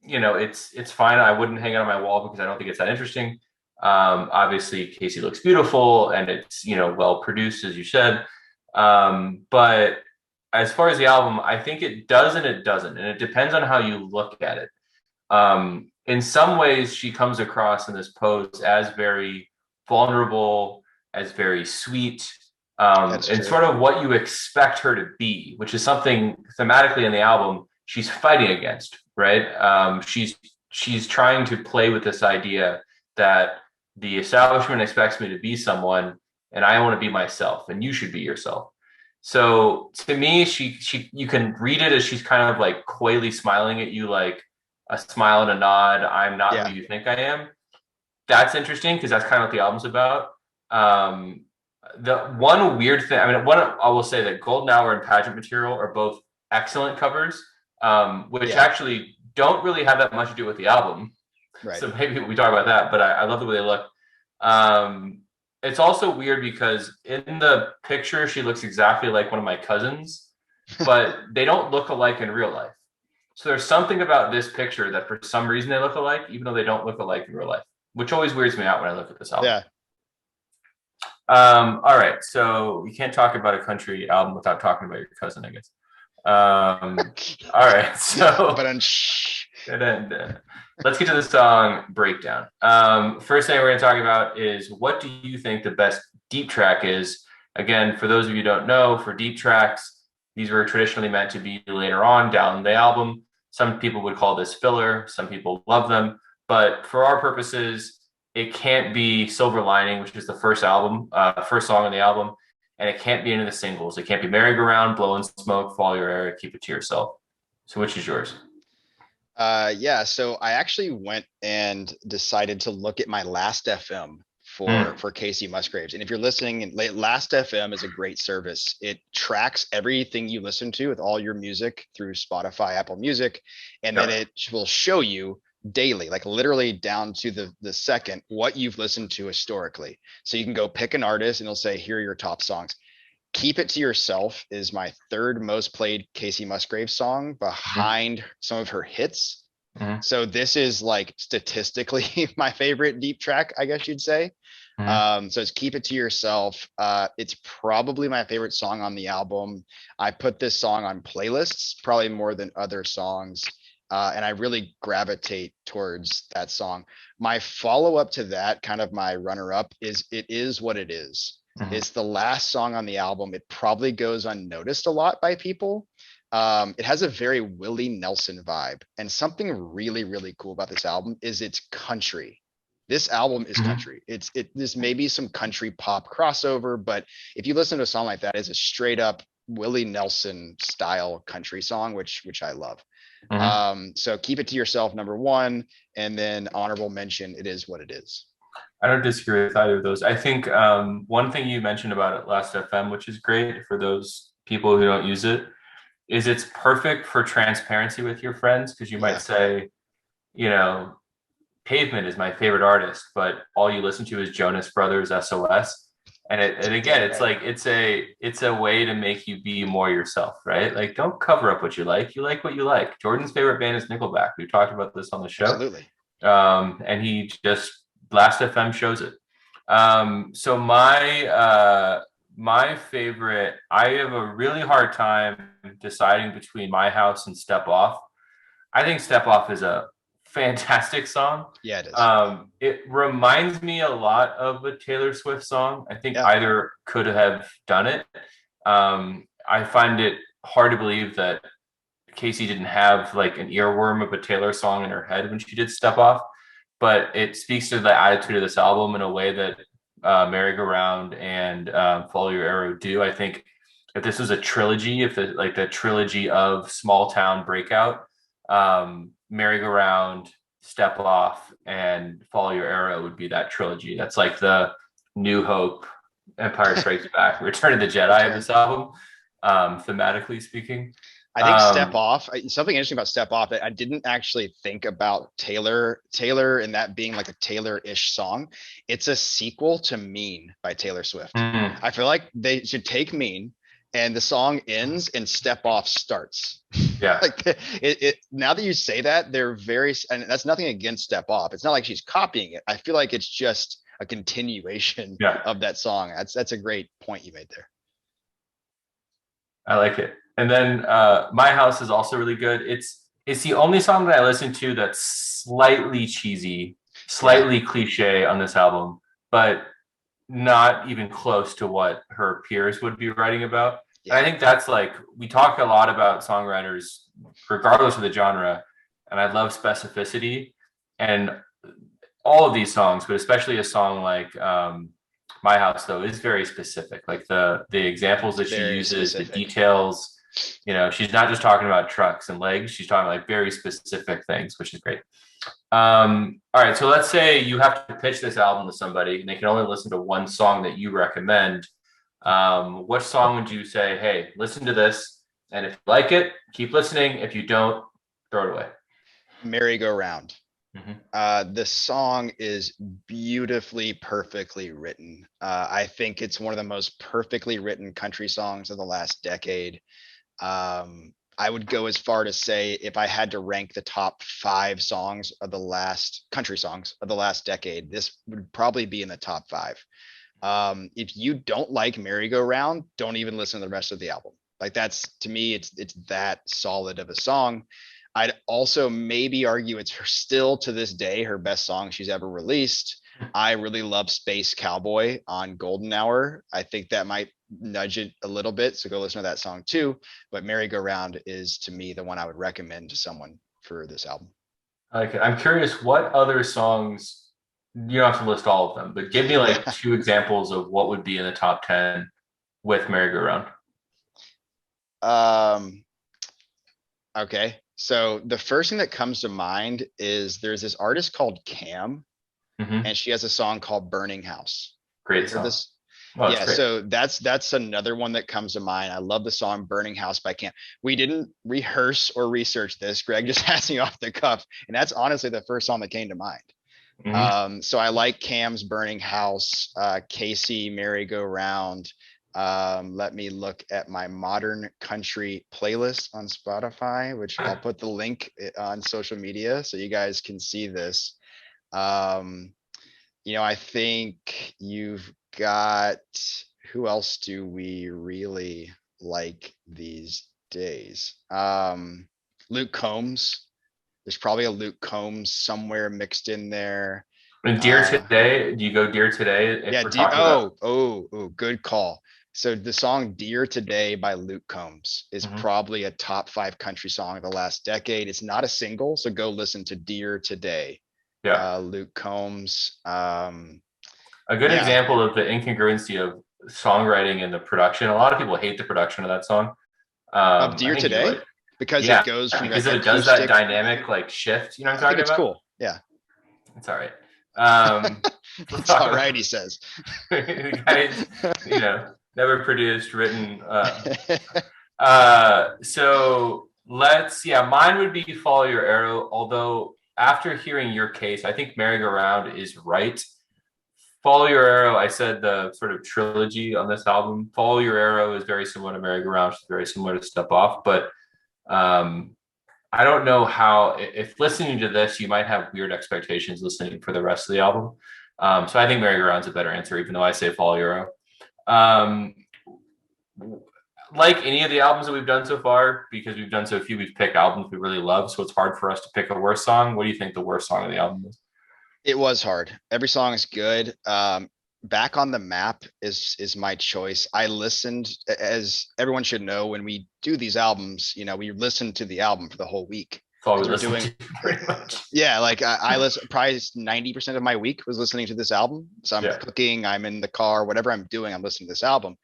it's fine. I wouldn't hang it on my wall because I don't think it's that interesting. Obviously Kacey looks beautiful and it's, well produced, as you said. But as far as the album, I think it does and it doesn't. And it depends on how you look at it. In some ways, she comes across in this pose as very vulnerable, as very sweet, and sort of what you expect her to be, which is something thematically in the album she's fighting against, right? She's trying to play with this idea that the establishment expects me to be someone, and I want to be myself, and you should be yourself. So to me, you can read it as she's kind of like coyly smiling at you, like a smile and a nod. I'm not who you think I am. That's interesting because that's kind of what the album's about. The one weird thing, I will say that Golden Hour and Pageant Material are both excellent covers, which actually don't really have that much to do with the album. Right. So maybe we talk about that, but I love the way they look. it's also weird because in the picture she looks exactly like one of my cousins, but they don't look alike in real life. So there's something about this picture that for some reason they look alike, even though they don't look alike in real life, which always weirds me out when I look at this album. Yeah. All right, so we can't talk about a country album without talking about your cousin, I guess. All right, so But let's get to the song breakdown. First thing we're going to talk about is what do you think the best deep track is? Again, for those of you who don't know, for deep tracks, these were traditionally meant to be later on down the album. Some people would call this filler. Some people love them. But for our purposes, it can't be Silver Lining, which is the first song on the album, and it can't be any of the singles. It can't be Merry-Go-Round, Blowing Smoke, Follow Your Arrow, Keep It to Yourself. So which is yours? yeah, so I actually went and decided to look at my last FM for Kacey Musgraves. And if you're listening, and Last FM is a great service. It tracks everything you listen to with all your music through Spotify, Apple Music, and then it will show you daily, like literally down to the second, what you've listened to historically. So you can go pick an artist and it'll say, here are your top songs. Keep It to Yourself is my third most played Kacey Musgraves song behind some of her hits. Mm-hmm. So this is like statistically my favorite deep track, I guess you'd say. So it's Keep It to Yourself. It's probably my favorite song on the album. I put this song on playlists, probably more than other songs. And I really gravitate towards that song. My follow-up to that, kind of my runner-up, is It Is What It Is. It's the last song on the album. It probably goes unnoticed a lot by people. It has a very Willie Nelson vibe. And something really, really cool about this album is it's country. This album is country. This may be some country pop crossover, but if you listen to a song like that, it's a straight up Willie Nelson style country song, which I love. So Keep It to Yourself, number one, and then honorable mention, It Is What It Is. I don't disagree with either of those. I think one thing you mentioned about it last FM, which is great for those people who don't use it, is it's perfect for transparency with your friends because you might say, you know, Pavement is my favorite artist, but all you listen to is Jonas Brothers SOS. And again, it's like it's a way to make you be more yourself, right? Like don't cover up what you like. You like what you like. Jordan's favorite band is Nickelback. We talked about this on the show. Absolutely. And he just Last FM shows it. So my favorite, I have a really hard time deciding between My House and Step Off. I think Step Off is a fantastic song. Yeah, it is. It reminds me a lot of a Taylor Swift song. I think either could have done it. I find it hard to believe that Kacey didn't have like an earworm of a Taylor song in her head when she did Step Off, but it speaks to the attitude of this album in a way that Merry-Go-Round and Follow Your Arrow do. I think if this was a trilogy, if the trilogy of Small Town Breakout, Merry-Go-Round, Step Off, and Follow Your Arrow would be that trilogy. That's like the New Hope, Empire Strikes Back, Return of the Jedi of this album, thematically speaking. I think Step Off, something interesting about Step Off, I didn't actually think about Taylor and that being like a Taylor-ish song. It's a sequel to Mean by Taylor Swift. I feel like they should take Mean and the song ends and Step Off starts. Yeah. Like now that you say that, they're very, and that's nothing against Step Off. It's not like she's copying it. I feel like it's just a continuation of that song. That's a great point you made there. I like it. And then My House is also really good. It's the only song that I listen to that's slightly cheesy, slightly cliche on this album, but not even close to what her peers would be writing about. And I think that's like, we talk a lot about songwriters, regardless of the genre, and I love specificity. And all of these songs, but especially a song like My House, though, is very specific. Like the examples that she uses, the details. You know, she's not just talking about trucks and legs. She's talking like very specific things, which is great. All right. So let's say you have to pitch this album to somebody and they can only listen to one song that you recommend. What song would you say, hey, listen to this, and if you like it, keep listening. If you don't, throw it away? Merry-Go-Round. Mhm. The song is beautifully, perfectly written. I think it's one of the most perfectly written country songs of the last decade. I would go as far to say if I had to rank the top 5 songs of the last country songs of the last decade, this would probably be in the top 5. If you don't like merry-go-round, don't even listen to the rest of the album. Like that's to me, it's that solid of a song. I'd also maybe argue it's still to this day her best song she's ever released. I really love Space Cowboy on Golden Hour. I think that might nudge it a little bit. So go listen to that song too. But Merry Go Round is to me the one I would recommend to someone for this album. Like, I'm curious, what other songs? You don't have to list all of them, but give me like Yeah. two examples of what would be in the top 10 with merry-go-round. Um, okay. So the first thing that comes to mind is there's this artist called Cam, Hmm. and she has a song called Burning House. Have Great you heard song. this? Oh, it's Yeah, great. so that's another one that comes to mind. I love the song Burning House by Cam. We didn't rehearse or research this. Greg just asked me off the cuff, and that's honestly the first song that came to mind. Hmm. So I like Cam's Burning House, Kacey Merry Go Round. Let me look at my modern country playlist on Spotify, which I'll put the link on social media so you guys can see this. Um, I think you've got who else do we really like these days? Luke Combs. There's probably a Luke Combs somewhere mixed in there. And Dear Uh, Today, do you go Dear Today if yeah, we're talking about? good call. So the song Dear Today by Luke Combs is Mhm. probably a top 5 country song of the last decade. It's not a single, so go listen to Dear Today. Yeah. Luke Combs. A good Yeah, example of the incongruency of songwriting and the production. A lot of people hate the production of that song. of I Dear think you Today like, because it yeah, goes from because that it does that acoustic. dynamic like shift. You know what I I'm think talking it's about? cool. Yeah, It's all right. Let's it's talk all right, about he says. the guys, never produced, written. So yeah, mine would be Follow Your Arrow. Although after hearing your case, I think Merry Go Round is right. Follow Your Arrow, I said the sort of trilogy on this album. Follow Your Arrow is very similar to Merry Go Round, it's very similar to Step Off, but um, I don't know how, if listening to this, you might have weird expectations listening for the rest of the album. So I think Merry Go Round's a better answer, even though I say Follow Your Arrow. Um, like any of the albums that we've done so far, because we've done so few, we've picked albums we really love. So it's hard for us to pick a worst song. What do you think the worst song of the album is? It was hard. Every song is good. Back on the Map is my choice. I listened, as everyone should know, when we do these albums, we listen to the album for the whole week That's all we because we're listen doing. to, pretty much. Yeah, like I listen. Probably 90% of my week was listening to this album. So I'm Yeah. cooking, I'm in the car, whatever I'm doing, I'm listening to this album.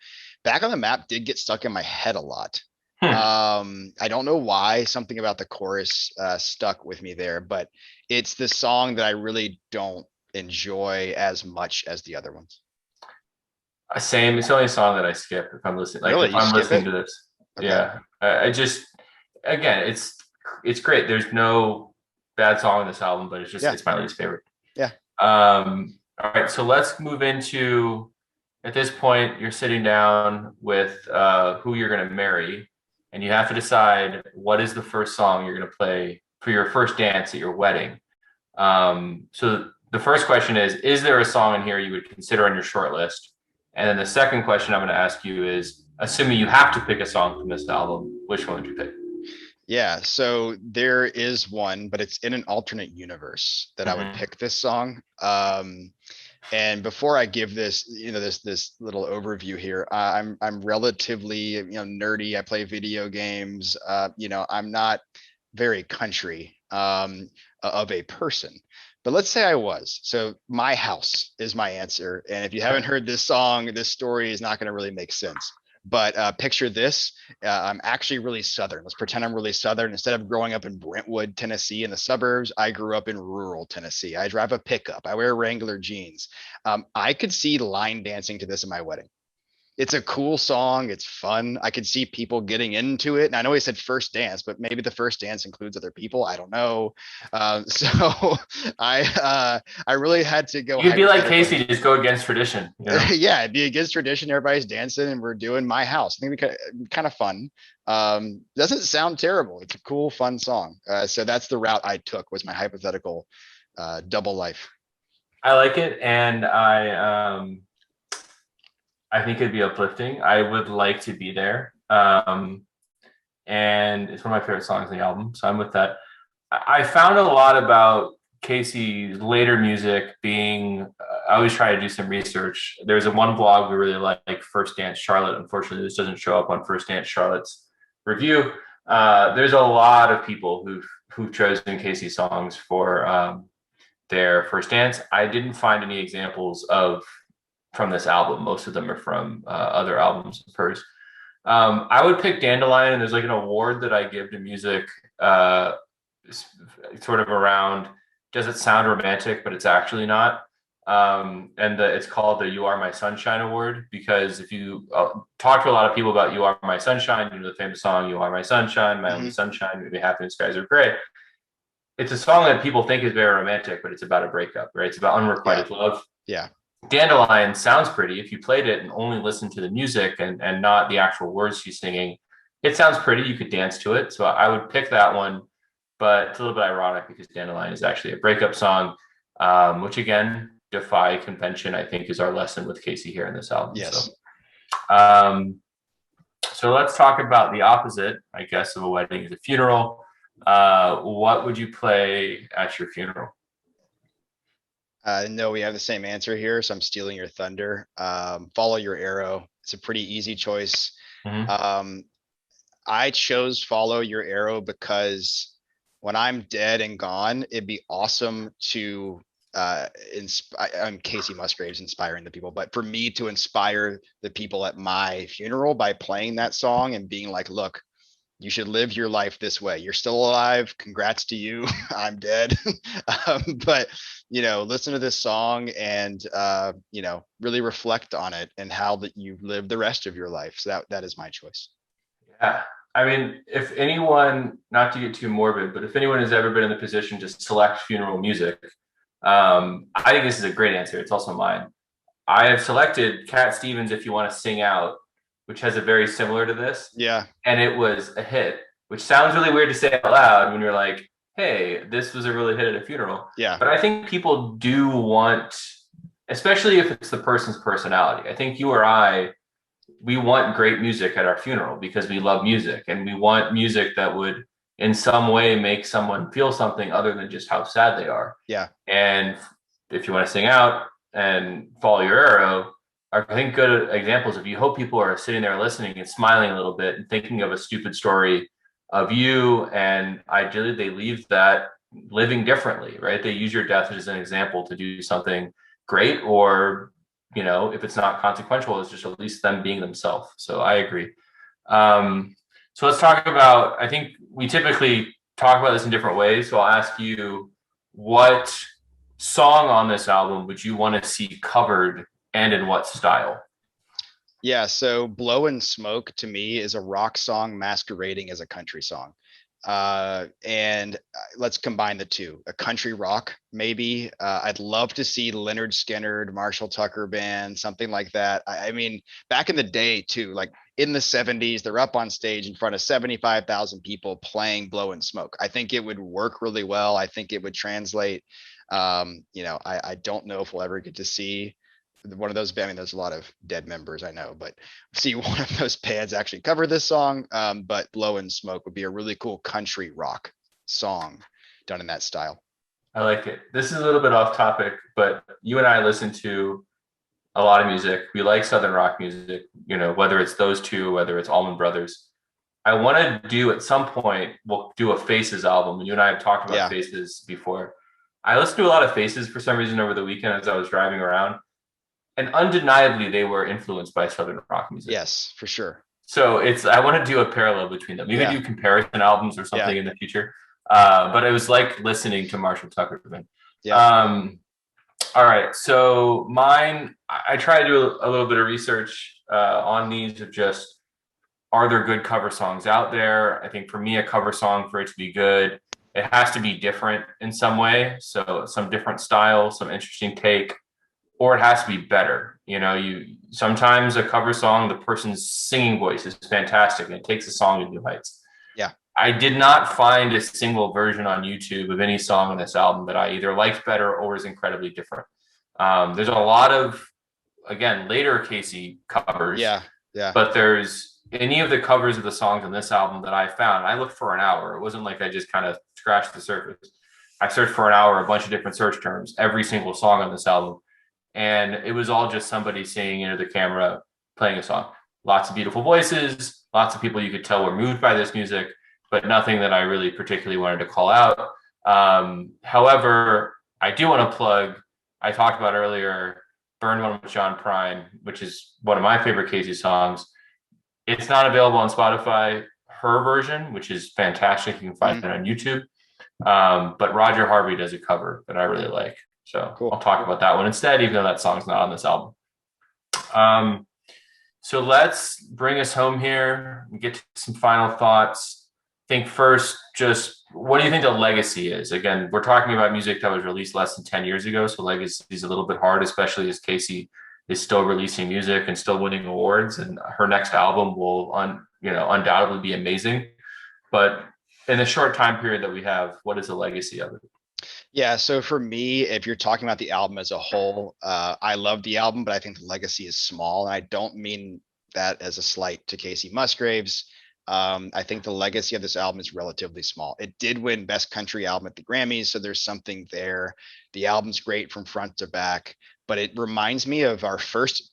Back on the Map did get stuck in my head a lot. Hmm. I don't know why. Something about the chorus stuck with me there, but it's the song that I really don't enjoy as much as the other ones. Same. It's the only song that I skip if I'm listening. Like Really, if you I'm skip listening it? to this, Okay. yeah. I just, again, it's great. There's no bad song on this album, but Yeah. it's my least favorite. Yeah. All right, so let's move into. At this point, you're sitting down with who you're going to marry, and you have to decide what is the first song you're going to play for your first dance at your wedding. So the first question is there a song in here you would consider on your short list? And then the second question I'm going to ask you is, assuming you have to pick a song from this album, which one would you pick? Yeah, so there is one, but it's in an alternate universe that I would Mm-hmm. pick this song. And before I give this, this little overview here, I'm relatively, nerdy. I play video games. I'm not very country of a person, but let's say I was. So my house is my answer. And if you haven't heard this song, this story is not going to really make sense. But picture this. I'm actually really Southern. Let's pretend I'm really Southern. Instead of growing up in Brentwood, Tennessee, in the suburbs, I grew up in rural Tennessee. I drive a pickup. I wear Wrangler jeans. I could see line dancing to this in my wedding. It's a cool song. It's fun. I could see people getting into it. And I know he said first dance, but maybe the first dance includes other people. I don't know. So I really had to go You could be like hypothetically. Kacey, just go against tradition, you know? Yeah, it'd be against tradition. Everybody's dancing, and we're doing My House. I think we kind of fun. Doesn't sound terrible. It's a cool, fun song. So that's the route I took. Was my hypothetical double life. I like it, and I think it'd be uplifting. I would like to be there. And it's one of my favorite songs on the album, so I'm with that. I found a lot about Kacey's later music being. I always try to do some research. There's a one blog we really like, First Dance Charlotte. Unfortunately, this doesn't show up on First Dance Charlotte's review. There's a lot of people who've chosen Kacey songs for their first dance. I didn't find any examples of from this album. Most of them are from other albums of hers. I would pick Dandelion, and there's like an award that I give to music, sort of around does it sound romantic, but it's actually not. It's called the "You Are My Sunshine" award, because if you talk to a lot of people about "You Are My Sunshine," you know the famous song "You Are My Sunshine, My Only Sunshine, Maybe Happy and Skies Are Gray." It's a song that people think is very romantic, but it's about a breakup, right? It's about Yeah, unrequited love. yeah, Dandelion sounds pretty. If you played it and only listened to the music and not the actual words she's singing, it sounds pretty. You could dance to it. So I would pick that one, but it's a little bit ironic because Dandelion is actually a breakup song, which again, defy convention, I think is our lesson with Kacey here in this album. yes. Um, so let's talk about the opposite, I guess, of a wedding is a funeral. What would you play at your funeral? No, we have the same answer here, so I'm stealing your thunder. Follow Your Arrow. It's a pretty easy choice. Mm-hmm. Um, I chose Follow Your Arrow because when I'm dead and gone, it'd be awesome to inspire. I'm Kacey Musgraves inspiring the people, but for me to inspire the people at my funeral by playing that song and being like, look, you should live your life this way. You're still alive. Congrats to you. I'm dead. But listen to this song and really reflect on it and how that you live the rest of your life. So that is my choice. Yeah. I mean, if anyone, not to get too morbid, but if anyone has ever been in the position to select funeral music, I think this is a great answer. It's also mine. I have selected Cat Stevens' If You Want to Sing Out, which has a very similar to this. Yeah. And it was a hit, which sounds really weird to say out loud when you're like, hey, this was a really hit at a funeral. Yeah. But I think people do want, especially if it's the person's personality. I think you or I, we want great music at our funeral because we love music, and we want music that would in some way make someone feel something other than just how sad they are. Yeah. And if you want to sing out and follow your arrow, are I think good examples of you hope people are sitting there listening and smiling a little bit and thinking of a stupid story of you, and ideally they leave that living differently, right? They use your death as an example to do something great, or if it's not consequential, it's just at least them being themselves. So I agree. So let's talk about, I think we typically talk about this in different ways. So I'll ask you, what song on this album would you want to see covered, and in what style? Yeah. So Blow Smoke to me is a rock song masquerading as a country song. And let's combine the two. A country rock, maybe. I'd love to see Leonard Skinner, Marshall Tucker band, something like that. I mean, back in the day too, like in the 70s, they're up on stage in front of 75,000 people playing Blow Smoke. I think it would work really well. I think it would translate. I don't know if we'll ever get to see one of those. I mean, there's a lot of dead members, I know, but see one of those bands actually cover this song. But Blow Smoke would be a really cool country rock song done in that style. I like it. This is a little bit off topic, but you and I listen to a lot of music. We like Southern rock music, whether it's those two, whether it's Allman Brothers. I want to do at some point, we'll do a Faces album. And you and I have talked about Faces before. I listened to a lot of Faces for some reason over the weekend as I was driving around. And undeniably, they were influenced by Southern rock music. Yes, for sure. So I want to do a parallel between them. Maybe do comparison albums or something in the future. But it was like listening to Marshall Tucker. All right. So mine, I try to do a little bit of research on these of just, are there good cover songs out there? I think for me, a cover song, for it to be good, it has to be different in some way. So some different style, some interesting take, or it has to be better. You know, you sometimes a cover song, the person's singing voice is fantastic and it takes the song to new heights. Yeah. I did not find a single version on YouTube of any song on this album that I either liked better or was incredibly different. There's a lot of, again, later Kacey covers, Yeah. Yeah. but there's any of the covers of the songs on this album that I found. I looked for an hour. It wasn't like I just kind of scratched the surface. I searched for an hour, a bunch of different search terms, every single song on this album. And it was all just somebody singing into the camera, playing a song. Lots of beautiful voices, lots of people you could tell were moved by this music, but nothing that I really particularly wanted to call out. However, I do want to plug, I talked about earlier, Burn One with John Prine, which is one of my favorite Kacey songs. It's not available on Spotify. Her version, which is fantastic, you can find it on YouTube. But Roger Harvey does a cover that I really like. So Cool. I'll talk about that one instead, even though that song's not on this album. So let's bring us home here and get to some final thoughts. Think first, just what do you think the legacy is? Again, we're talking about music that was released less than 10 years ago. So legacy is a little bit hard, especially as Kacey is still releasing music and still winning awards. And her next album will undoubtedly be amazing. But in the short time period that we have, what is the legacy of it? Yeah, so for me, if you're talking about the album as a whole, I love the album, but I think the legacy is small. And I don't mean that as a slight to Kacey Musgraves. I think the legacy of this album is relatively small. It did win Best Country Album at the Grammys, so there's something there. The album's great from front to back, but it reminds me of our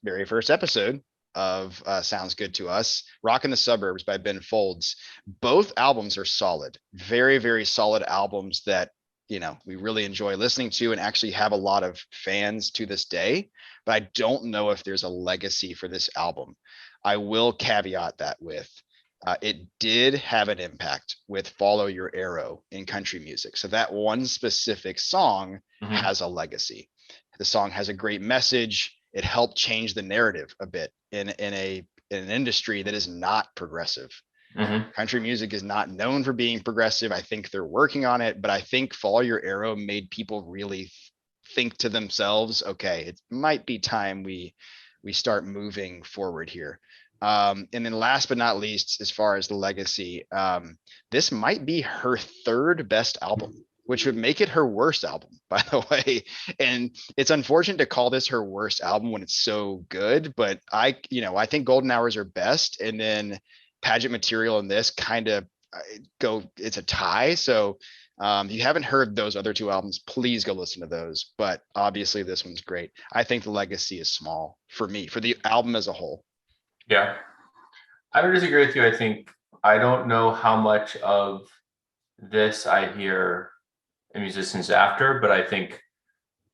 very first episode of Sounds Good to Us, Rockin' the Suburbs by Ben Folds. Both albums are solid, very, very solid albums that we really enjoy listening to and actually have a lot of fans to this day, but I don't know if there's a legacy for this album. I will caveat that with it did have an impact with Follow Your Arrow in country music. So that one specific song has a legacy. The song has a great message. It helped change the narrative a bit in an industry that is not progressive. Country music is not known for being progressive. I think they're working on it, but I think Follow Your Arrow made people really think to themselves, okay, it might be time we start moving forward here. And then last but not least, as far as the legacy, this might be her third best album, which would make it her worst album, by the way. And it's unfortunate to call this her worst album when it's so good, but I think Golden Hours are best. And then Pageant Material in this kind of it's a tie. So if you haven't heard those other two albums, please go listen to those. But obviously this one's great. I think the legacy is small for me, for the album as a whole. Yeah, I would disagree with you. I don't know how much of this I hear musicians after, but I think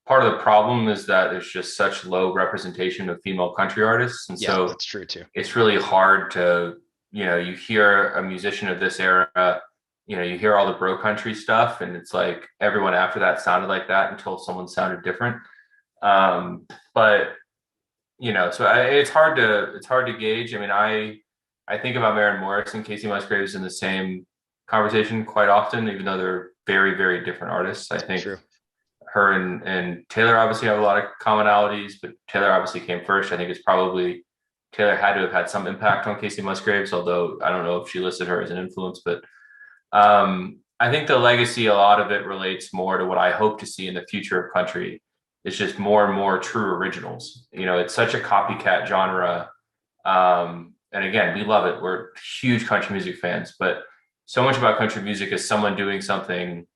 part of the problem is that there's just such low representation of female country artists. And so that's true too. It's really hard to, you hear a musician of this era, you hear all the bro country stuff and it's like everyone after that sounded like that until someone sounded different. But so it's hard to gauge. I mean, I think about Maren Morris and Kacey Musgraves in the same conversation quite often, even though they're very, very different artists. I think True. Her and Taylor obviously have a lot of commonalities, but Taylor obviously came first. I think it's probably Taylor had to have had some impact on Kacey Musgraves, although I don't know if she listed her as an influence. But I think the legacy, a lot of it relates more to what I hope to see in the future of country. It's just more and more true originals. It's such a copycat genre. And again, we love it. We're huge country music fans, but so much about country music is someone doing something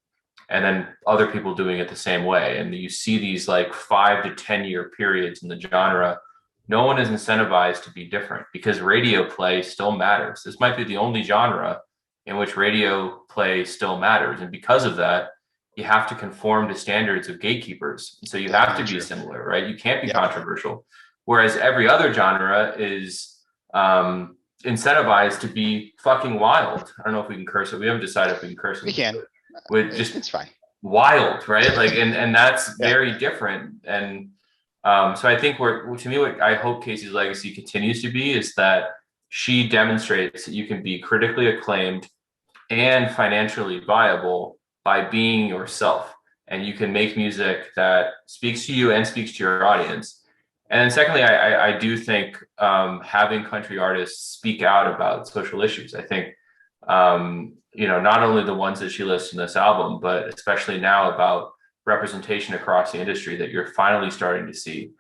and then other people doing it the same way. And you see these like 5 to 10 year periods in the genre. No one is incentivized to be different because radio play still matters. This might be the only genre in which radio play still matters. And because of that, you have to conform to standards of gatekeepers. So you have to be similar, right? You can't be controversial. Whereas every other genre is incentivized to be fucking wild. I don't know if we can curse it. We haven't decided if we can curse it. We can. With just it's fine. Wild, right? Like, and that's very different. And So I think to me, what I hope Casey's legacy continues to be is that she demonstrates that you can be critically acclaimed and financially viable by being yourself. And you can make music that speaks to you and speaks to your audience. And then secondly, I do think having country artists speak out about social issues. I think, not only the ones that she lists in this album, but especially now about representation across the industry that you're finally starting to see.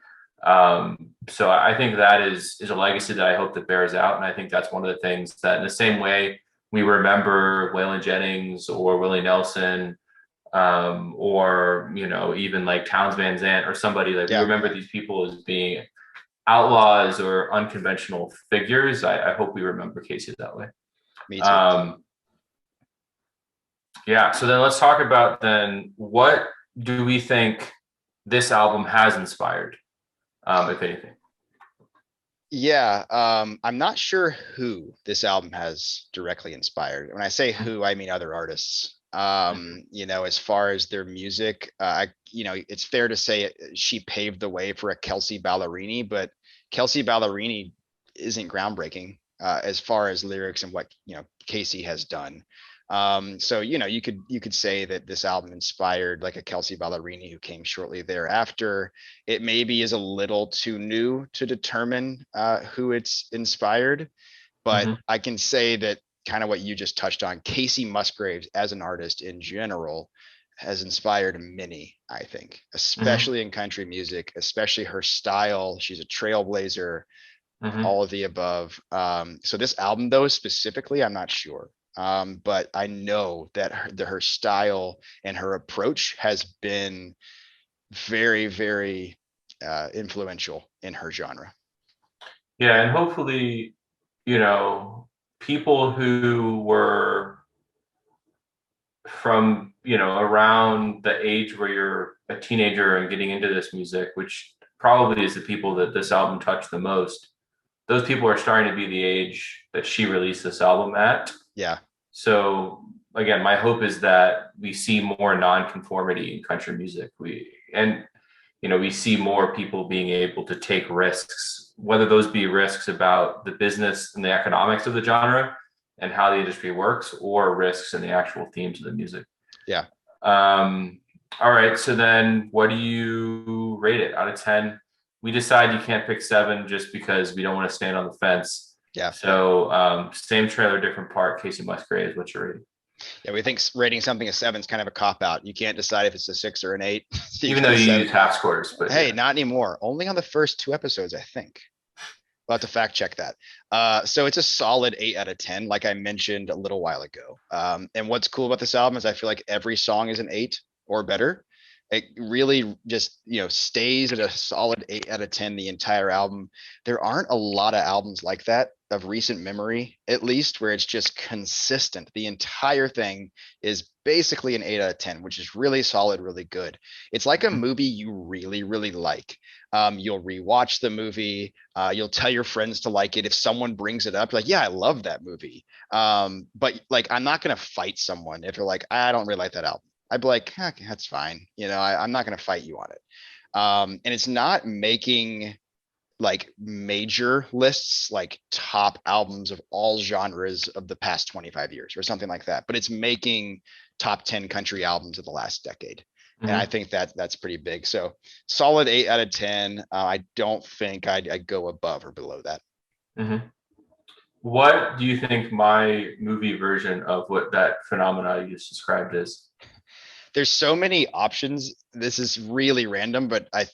So I think that is a legacy that I hope that bears out. And I think that's one of the things that in the same way we remember Waylon Jennings or Willie Nelson, or even like Towns Van Zandt or somebody like we Yeah, remember these people as being outlaws or unconventional figures. I hope we remember Kacey that way. me too. Um, yeah. So then let's talk about then what do we think this album has inspired, if anything. Yeah, I'm not sure who this album has directly inspired. When I say who, I mean other artists. As far as their music, it's fair to say she paved the way for a Kelsey Ballerini, but Kelsey Ballerini isn't groundbreaking as far as lyrics and what Kacey has done. So you could say that this album inspired like a Kelsey Ballerini who came shortly thereafter. It maybe is a little too new to determine who it's inspired, but Mm-hmm. I can say that kind of what you just touched on, Kacey Musgraves as an artist in general has inspired many, I think, Mm-hmm. especially in country music, especially her style. She's a trailblazer, Mm-hmm. all of the above. So this album, though, specifically, I'm not sure. But I know that her style and her approach has been very, very influential in her genre. Yeah, and hopefully, you know, people who were from, around the age where you're a teenager and getting into this music, which probably is the people that this album touched the most, those people are starting to be the age that she released this album at. Yeah. So again, my hope is that we see more nonconformity in country music. We see more people being able to take risks, whether those be risks about the business and the economics of the genre and how the industry works, or risks in the actual themes of the music. Yeah. Um, all right, so then what do you rate it out of 10? We decide you can't pick 7 just because we don't want to stand on the fence. Yeah. So same trailer, different part. Kacey Musgraves, what's your rating? Yeah. We think rating something a 7 is kind of a cop out. You can't decide if it's a 6 or an 8. You Even though got a you 7. use half scores, but Hey, yeah. not anymore. Only on the first 2 episodes, I think. We'll have to fact check that. So it's a solid 8 out of 10, like I mentioned a little while ago. And what's cool about this album is I feel like every song is an 8 or better. It really just stays at a solid 8 out of 10 the entire album. There aren't a lot of albums like that of recent memory, at least, where it's just consistent. The entire thing is basically an 8 out of 10, which is really solid, really good. It's like a movie you really, really like. You'll rewatch the movie. You'll tell your friends to like it. If someone brings it up, like, yeah, I love that movie. But like, I'm not gonna fight someone if they're like, I don't really like that album. I'd be like, okay, that's fine. I'm not gonna fight you on it. And it's not making like major lists, like top albums of all genres of the past 25 years or something like that. But it's making top 10 country albums of the last decade. And I Mm-hmm. think that that's pretty big. So solid 8 out of 10. I don't think I'd go above or below that. Mm-hmm. What do you think my movie version of what that phenomena you just described is? There's so many options. This is really random, but I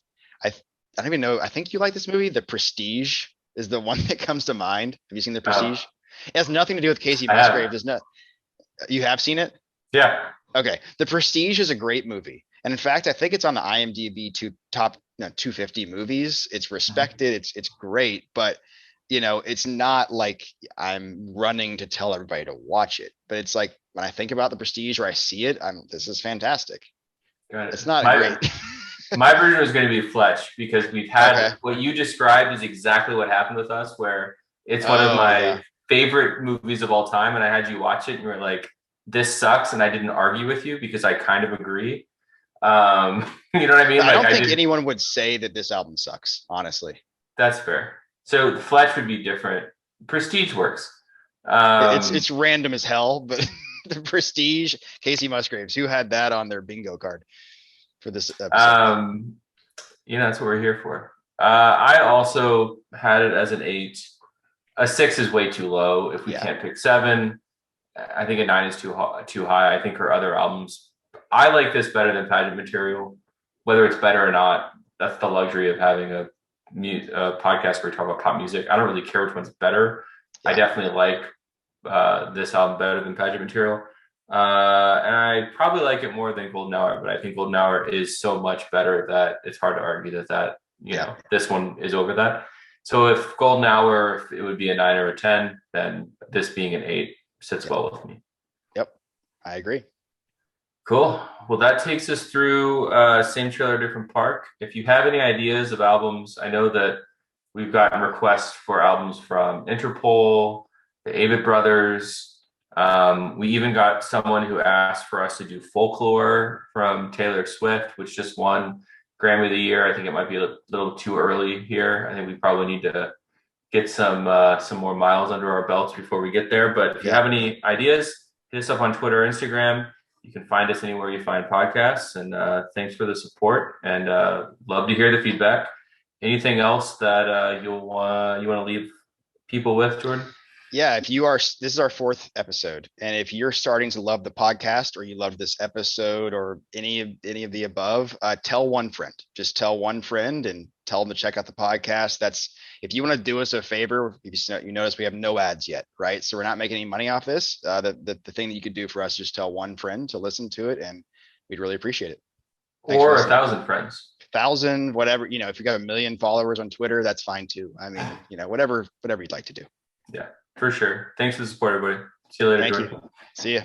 don't even know. I think you like this movie. The Prestige is the one that comes to mind. Have you seen The Oh, Prestige? It has nothing to do with Casey I Musgrave. have. There's no. You have seen it? Yeah. Okay. The Prestige is a great movie. And in fact, I think it's on the IMDb top 250 movies. It's Mm-hmm. respected. It's great, but it's not like I'm running to tell everybody to watch it. But it's like when I think about the Prestige or I see it, this is fantastic. Got it. It's not a My great. my version was going to be Fletch because we've had Okay. what you described is exactly what happened with us, where it's one of Oh yeah. my favorite movies of all time, and I had you watch it, and you were like, "This sucks," and I didn't argue with you because I kind of agree. You know what I mean? I Like don't think anyone would say that this album sucks, honestly. that's fair. So Fletch would be different. Prestige works. It's random as hell, but the Prestige, Kacey Musgraves, who had that on their bingo card for this episode? That's what we're here for. I also had it as an 8. A 6 is way too low. If we can't pick 7, I think a 9 is too high. I think her other albums, I like this better than Pageant Material. Whether it's better or not, that's the luxury of having a podcast where we talk about pop music. I don't really care which one's better. I definitely like this album better than Pageant Material. And I probably like it more than Golden Hour, but I think Golden Hour is so much better that it's hard to argue that this one is over that. So if Golden Hour, if it would be a 9 or a 10, then this being an 8 sits well with me. Yep, I agree. Cool. Well, that takes us through Same Trailer, Different Park. If you have any ideas of albums, I know that we've gotten requests for albums from Interpol, the Avett Brothers. We even got someone who asked for us to do Folklore from Taylor Swift, which just won Grammy of the Year. I think it might be a little too early here. I think we probably need to get some more miles under our belts before we get there. But if you have any ideas, hit us up on Twitter, Instagram. You can find us anywhere you find podcasts. And thanks for the support. And love to hear the feedback. Anything else that you want to leave people with, Jordan? Yeah, this is our 4th episode, and if you're starting to love the podcast, or you loved this episode, or any of the above, tell one friend. Just tell one friend and tell them to check out the podcast. That's, if you want to do us a favor. You notice we have no ads yet, right? So we're not making any money off this. The thing that you could do for us is just tell one friend to listen to it, and we'd really appreciate it. Thanks, or 1,000 friends. 1,000, whatever. If you got 1 million followers on Twitter, that's fine too. I mean, whatever you'd like to do. Yeah. For sure. Thanks for the support, everybody. See you later, Thank Jordan. you. See ya.